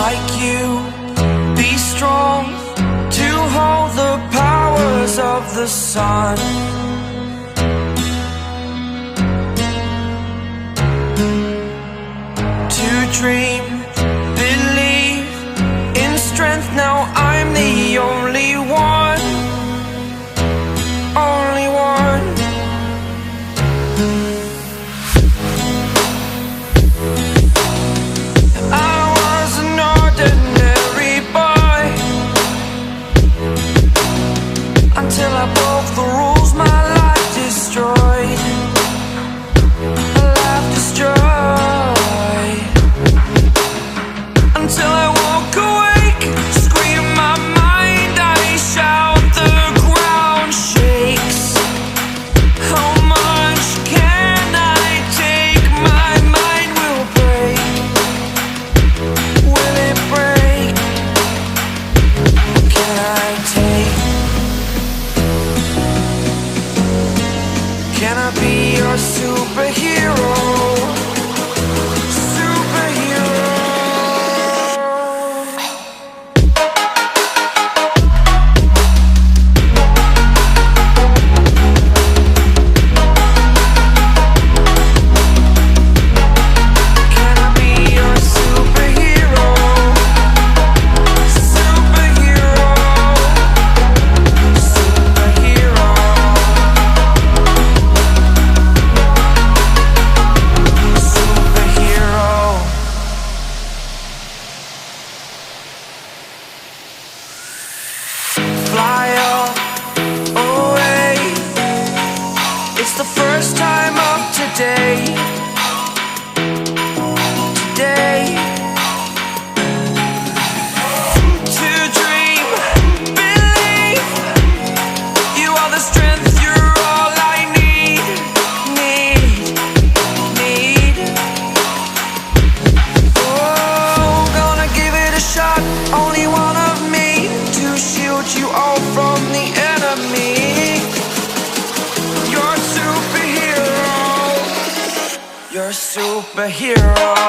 like you, be strong to hold the powers of the sun. To dream, believe in strength. Now I'm the only one, only one. I was an ordinary boy until I broke the rules. My life destroyed, life destroyed. Until I woke awake, scream my mind, I shout, the ground shakes. How much can I take? My mind will break. Will it break? Can I take? Can I be your superhero? Fly away. It's the first time of today. Today. To dream, believe. You are the strength, you're all I need. Need. Oh, gonna give it a shot. Only one of me to shield you all from the enemy. You're a superhero. You're a superhero.